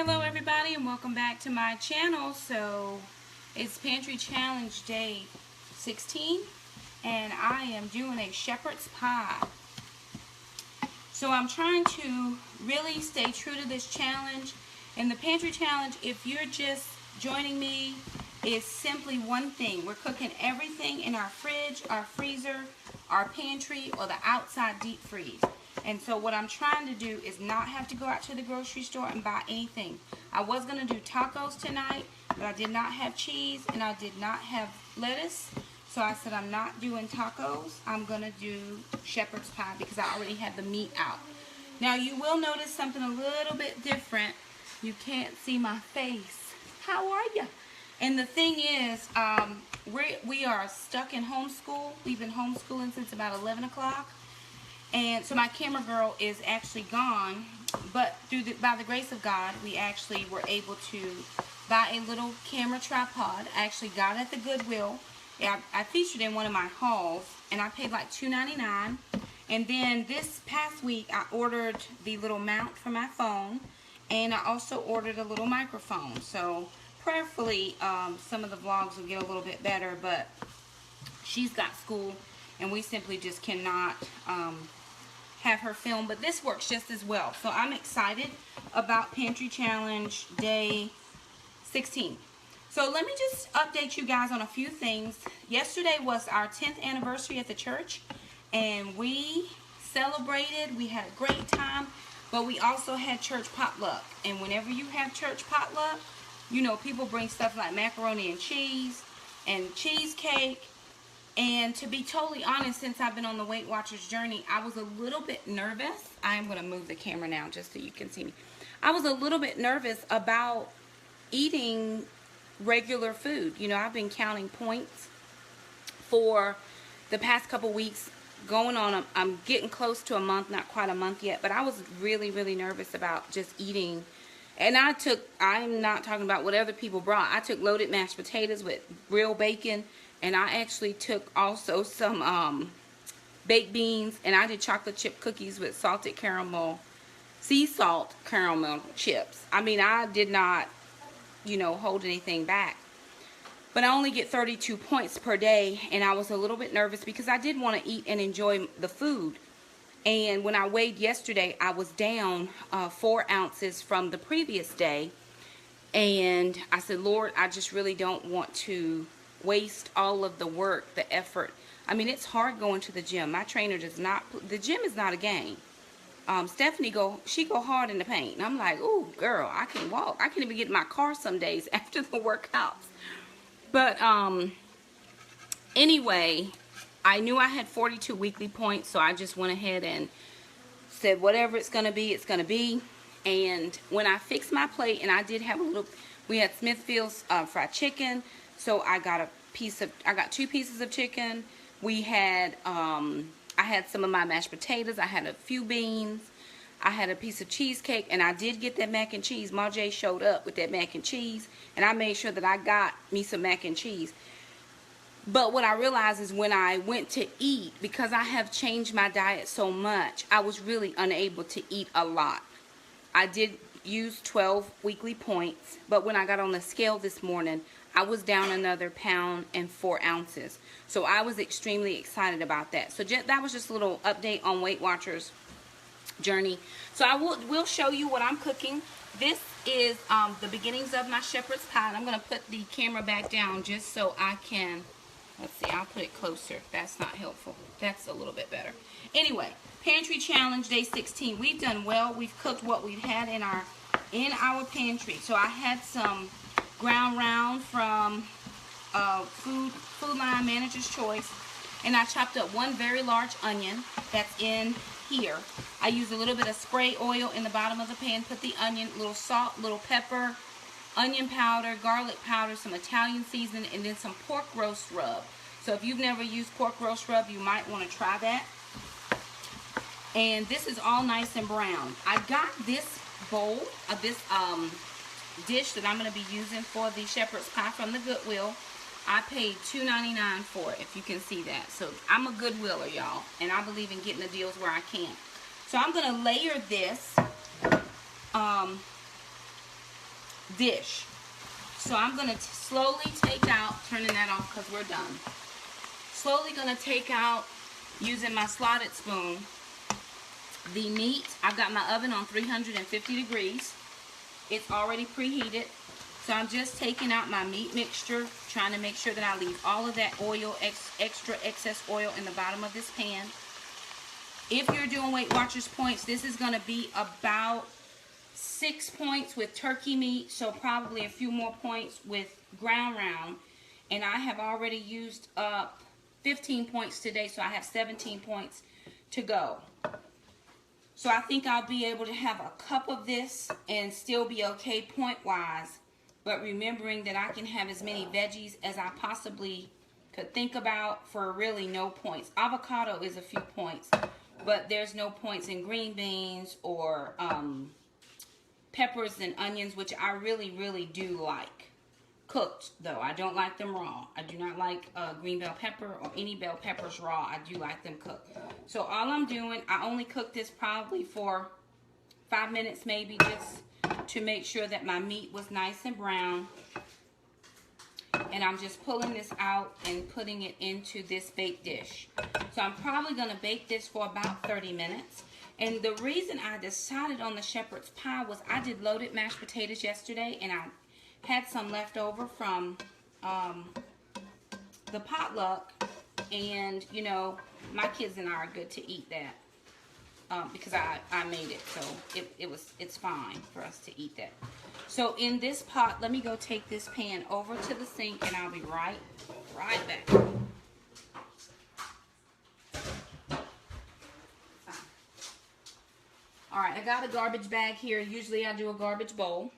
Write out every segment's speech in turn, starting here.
Hello everybody and welcome back to my channel. So it's Pantry Challenge Day 16 and I am doing a shepherd's pie. So I'm trying to really stay true to this challenge. And the Pantry Challenge, if you're just joining me, is simply one thing. We're cooking everything in our fridge, our freezer, our pantry, or the outside deep freeze. And so what I'm trying to do is not have to go out to the grocery store and buy anything. I was going to do tacos tonight, but I did not have cheese and I did not have lettuce. So I said I'm not doing tacos. I'm going to do shepherd's pie because I already had the meat out. Now you will notice something a little bit different. You can't see my face. How are you? And the thing is, we are stuck in homeschool. We've been homeschooling since about 11 o'clock. And so my camera girl is actually gone, but by the grace of God, we actually were able to buy a little camera tripod. I actually got it at the Goodwill. I featured in one of my hauls, and I paid like $2.99. And then this past week, I ordered the little mount for my phone, and I also ordered a little microphone. So prayerfully, some of the vlogs will get a little bit better, but she's got school, and we simply just cannot have her film, but this works just as well. So I'm excited about Pantry Challenge Day 16. So let me just update you guys on a few things. Yesterday was our 10th anniversary at the church, and we celebrated. We had a great time, but we also had church potluck. And whenever you have church potluck, you know, people bring stuff like macaroni and cheese and cheesecake. And to be totally honest, since I've been on the Weight Watchers journey, I was a little bit nervous. I am going to move the camera now just so you can see me. I was a little bit nervous about eating regular food. You know, I've been counting points for the past couple weeks, going on, I'm getting close to a month, not quite a month yet, but I was really, really nervous about just eating. And I'm not talking about what other people brought. I took loaded mashed potatoes with real bacon. And I actually took also some baked beans, and I did chocolate chip cookies with salted caramel, sea salt caramel chips. I mean, I did not, you know, hold anything back. But I only get 32 points per day, and I was a little bit nervous because I did want to eat and enjoy the food. And when I weighed yesterday, I was down 4 ounces from the previous day. And I said, Lord, I just really don't want to waste all of the work, the effort. I mean, it's hard going to the gym. My trainer does not, the gym is not a game. Stephanie she go hard in the paint. And I'm like, ooh, girl, I can walk. I can't even get in my car some days after the workouts. But anyway, I knew I had 42 weekly points, so I just went ahead and said whatever it's going to be, it's going to be. And when I fixed my plate, and I did have a little, we had Smithfield's fried chicken. So I got I got 2 pieces of chicken. We had, I had some of my mashed potatoes. I had a few beans. I had a piece of cheesecake, and I did get that mac and cheese. Marjay showed up with that mac and cheese, and I made sure that I got me some mac and cheese. But what I realized is when I went to eat, because I have changed my diet so much, I was really unable to eat a lot. I did use 12 weekly points, but when I got on the scale this morning, I was down another 1 pound and 4 ounces. So I was extremely excited about that. So that was just a little update on Weight Watchers journey. So I will show you what I'm cooking. This is the beginnings of my shepherd's pie. And I'm going to put the camera back down just so I can, let's see, I'll put it closer. That's not helpful. That's a little bit better. Anyway, Pantry Challenge Day 16. We've done well. We've cooked what we've had in our pantry. So I had some ground round from Food Line Manager's Choice, and I chopped up 1 very large onion that's in here. I used a little bit of spray oil in the bottom of the pan, put the onion, little salt, little pepper, onion powder, garlic powder, some Italian seasoning, and then some pork roast rub. So if you've never used pork roast rub, you might want to try that. And this is all nice and brown. I got this bowl of this dish that I'm going to be using for the shepherd's pie from the Goodwill. I paid $2.99 for it, if you can see that. So I'm a Goodwiller, y'all, and I believe in getting the deals where I can. So I'm going to layer this dish. So I'm going to slowly take out, turning that off because we're done. Slowly going to take out, using my slotted spoon, the meat. I've got my oven on 350 degrees. It's already preheated. So I'm just taking out my meat mixture, trying to make sure that I leave all of that oil, extra excess oil in the bottom of this pan. If you're doing Weight Watchers points, this is going to be about 6 points with turkey meat, so probably a few more points with ground round. And I have already used up 15 points today, so I have 17 points to go. So I think I'll be able to have a cup of this and still be okay point-wise, but remembering that I can have as many veggies as I possibly could think about for really no points. Avocado is a few points, but there's no points in green beans or peppers and onions, which I really do like. Cooked, though. I don't like them raw. I do not like green bell pepper or any bell peppers raw. I do like them cooked. So all I'm doing, I only cook this probably for 5 minutes maybe, just to make sure that my meat was nice and brown. And I'm just pulling this out and putting it into this baked dish. So I'm probably going to bake this for about 30 minutes. And the reason I decided on the shepherd's pie was I did loaded mashed potatoes yesterday, and I had some left over from the potluck, and you know, my kids and I are good to eat that because I made it, so it's fine for us to eat that. So in this pot, let me go take this pan over to the sink, and I'll be right back. All right, I got a garbage bag here. Usually I do a garbage bowl.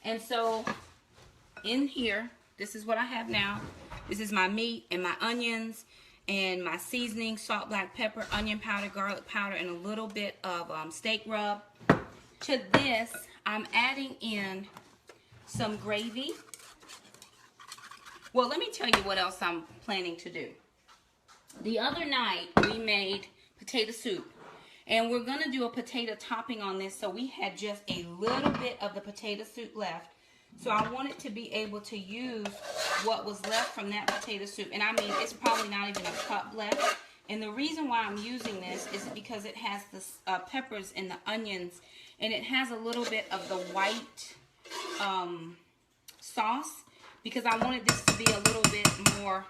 And so in here, this is what I have now. This is my meat and my onions and my seasoning, salt, black pepper, onion powder, garlic powder, and a little bit of steak rub. To this, I'm adding in some gravy. Well, let me tell you what else I'm planning to do. The other night, we made potato soup. And we're going to do a potato topping on this, so we had just a little bit of the potato soup left. So I wanted to be able to use what was left from that potato soup. And I mean, it's probably not even a cup left. And the reason why I'm using this is because it has the peppers and the onions, and it has a little bit of the white sauce, because I wanted this to be a little bit more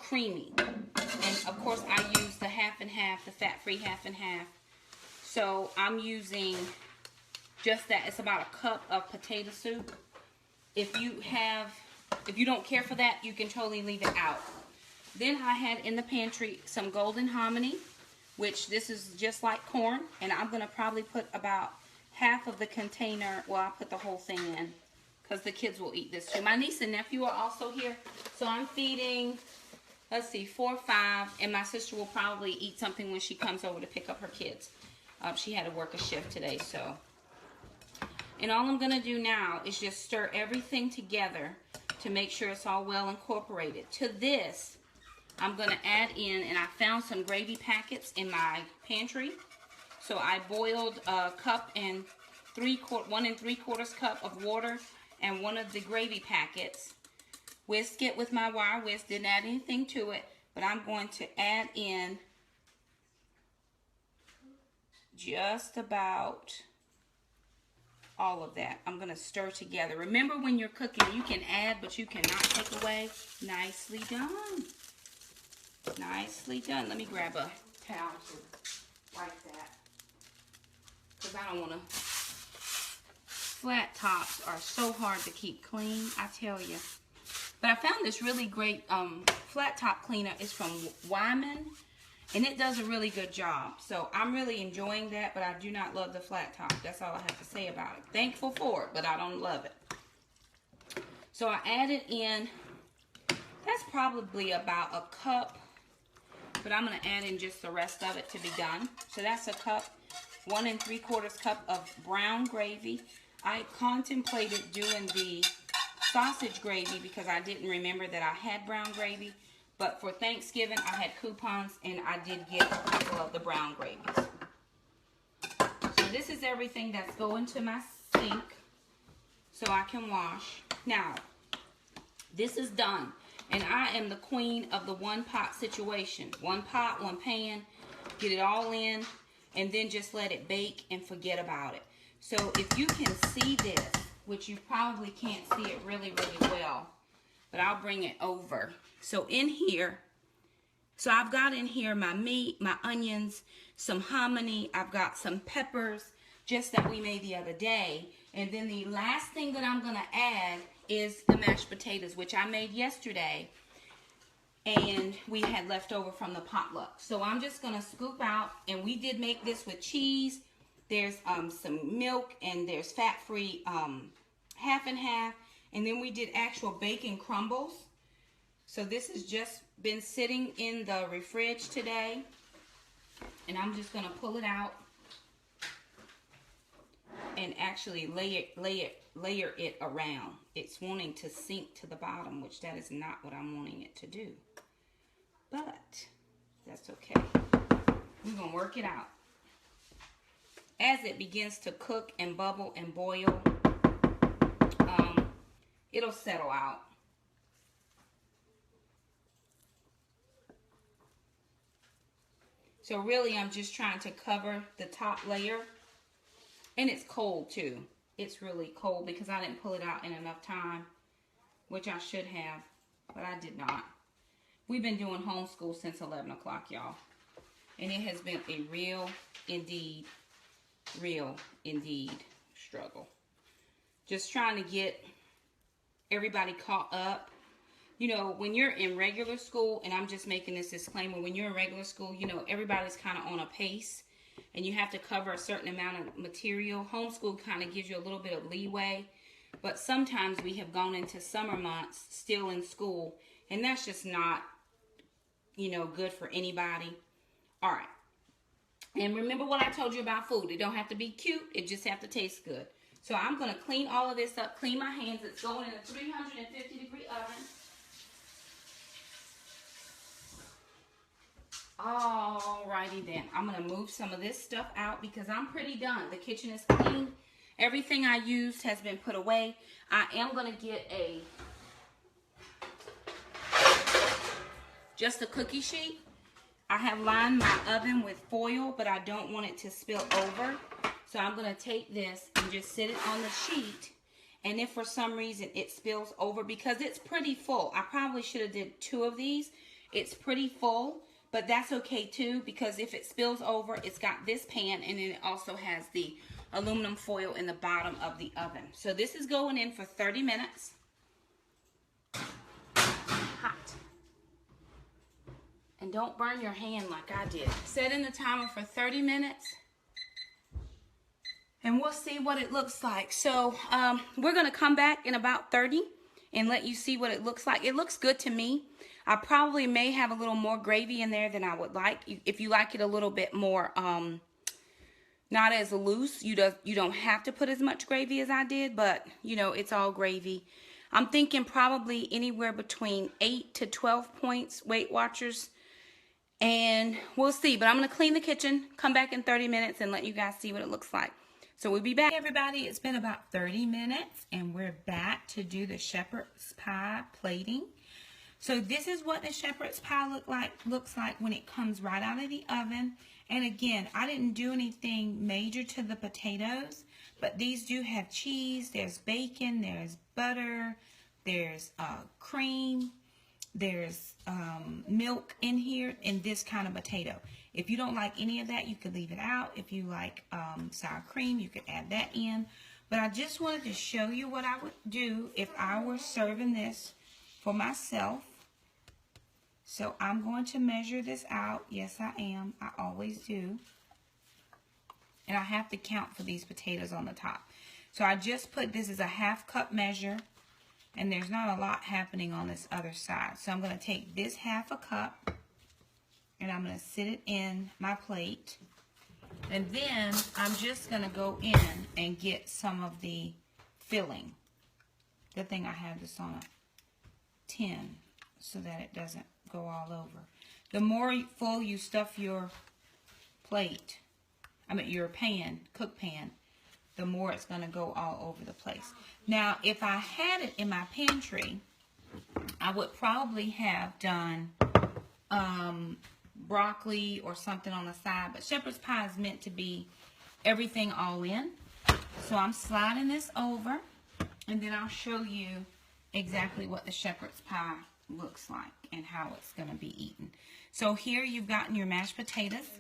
creamy. And of course I use the half and half, the fat-free half and half. So I'm using just that. It's about a cup of potato soup. If you don't care for that, you can totally leave it out. Then I had in the pantry some golden hominy, which this is just like corn, and I'm gonna probably put about half of the container. Well, I'll put the whole thing in because the kids will eat this too. My niece and nephew are also here, so I'm feeding, let's see, 4 or 5, and my sister will probably eat something when she comes over to pick up her kids. She had to work a shift today, so. And all I'm gonna do now is just stir everything together to make sure it's all well incorporated. To this, I'm gonna add in, and I found some gravy packets in my pantry. So I boiled a cup and 1 3/4 cup of water and one of the gravy packets. Whisk it with my wire whisk, didn't add anything to it, but I'm going to add in just about all of that. I'm going to stir together. Remember, when you're cooking, you can add, but you cannot take away. Nicely done. Nicely done. Let me grab a towel to wipe that, because I don't want to. Flat tops are so hard to keep clean, I tell you. But I found this really great flat top cleaner. It's from Wyman, and it does a really good job. So I'm really enjoying that, but I do not love the flat top. That's all I have to say about it. Thankful for it, but I don't love it. So I added in, that's probably about a cup, but I'm going to add in just the rest of it to be done. So that's a cup, 1 3/4 cup of brown gravy. I contemplated doing the sausage gravy because I didn't remember that I had brown gravy. But for Thanksgiving, I had coupons, and I did get a couple of the brown gravies. So this is everything that's going to my sink. so I can wash. Now, this is done. And I am the queen of the one pot situation. One pot, one pan, get it all in, and then just let it bake and forget about it. So if you can see this, which you probably can't see it really, really well, but I'll bring it over. So in here, so I've got in here my meat, my onions, some hominy, I've got some peppers, just that we made the other day. And then the last thing that I'm gonna add is the mashed potatoes, which I made yesterday, and we had left over from the potluck. So I'm just gonna scoop out, and we did make this with cheese. There's some milk, and there's fat-free half and half, and then we did actual bacon crumbles. So this has just been sitting in the fridge today, and I'm just gonna pull it out and actually layer it around. It's wanting to sink to the bottom, which that is not what I'm wanting it to do. But that's okay. We're gonna work it out. As it begins to cook and bubble and boil, it'll settle out. So really, I'm just trying to cover the top layer. And it's cold too. It's really cold because I didn't pull it out in enough time, which I should have, but I did not. We've been doing homeschool since 11 o'clock, y'all. And it has been a real indeed struggle. Just trying to get everybody caught up. You know, when you're in regular school, and I'm just making this disclaimer, when you're in regular school, you know, everybody's kind of on a pace. And you have to cover a certain amount of material. Homeschool kind of gives you a little bit of leeway. But sometimes we have gone into summer months still in school. And that's just not, you know, good for anybody. All right. And remember what I told you about food. It don't have to be cute. It just have to taste good. So I'm going to clean all of this up. Clean my hands. It's going in a 350-degree oven. Alrighty then, I'm going to move some of this stuff out because I'm pretty done. The kitchen is clean. Everything I used has been put away. I am going to get just a cookie sheet. I have lined my oven with foil, but I don't want it to spill over. So I'm going to take this and just sit it on the sheet. And if for some reason it spills over, because it's pretty full. I probably should have did 2 of these. It's pretty full. But that's okay too, because if it spills over, it's got this pan, and then it also has the aluminum foil in the bottom of the oven. So this is going in for 30 minutes. Hot. And don't burn your hand like I did. Setting the timer for 30 minutes. And we'll see what it looks like. So we're going to come back in about 30 and let you see what it looks like. It looks good to me. I probably may have a little more gravy in there than I would like. If you like it a little bit more, not as loose, you don't have to put as much gravy as I did, but, you know, it's all gravy. I'm thinking probably anywhere between 8 to 12 points, Weight Watchers, and we'll see. But I'm going to clean the kitchen, come back in 30 minutes, and let you guys see what it looks like. So we'll be back. Hey everybody, it's been about 30 minutes, and we're back to do the shepherd's pie plating. So this is what the shepherd's pie looks like when it comes right out of the oven. And again, I didn't do anything major to the potatoes, but these do have cheese, there's bacon, there's butter, there's cream, there's milk in here, in this kind of potato. If you don't like any of that, you could leave it out. If you like sour cream, you could add that in. But I just wanted to show you what I would do if I were serving this for myself. So I'm going to measure this out. Yes, I am. I always do. And I have to count for these potatoes on the top. So I just put this as a 1/2 cup measure. And there's not a lot happening on this other side. So I'm going to take this 1/2 cup. And I'm going to sit it in my plate. And then I'm just going to go in and get some of the filling. Good thing I have this on a tin so that it doesn't go all over. The more full you stuff your plate, your pan, cook pan, the more it's going to go all over the place. Now, if I had it in my pantry, I would probably have done broccoli or something on the side. But shepherd's pie is meant to be everything all in. So I'm sliding this over, and then I'll show you exactly what the shepherd's pie looks like and how it's going to be eaten. So here you've gotten your mashed potatoes,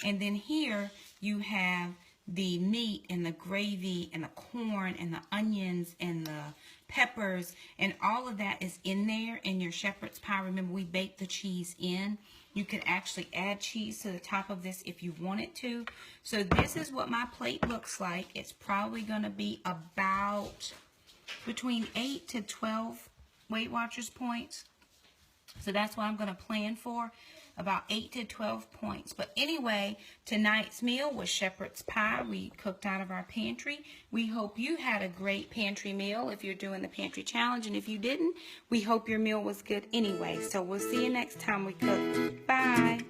and then here you have the meat and the gravy and the corn and the onions and the peppers, and all of that is in there in your shepherd's pie. Remember, we baked the cheese in. You can actually add cheese to the top of this if you wanted to. So this is what my plate looks like. It's probably going to be about between 8 to 12 Weight Watchers points. So that's what I'm going to plan for, about 8 to 12 points. But anyway, tonight's meal was shepherd's pie. We cooked out of our pantry. We hope you had a great pantry meal if you're doing the pantry challenge. And if you didn't, we hope your meal was good anyway. So we'll see you next time we cook. Bye.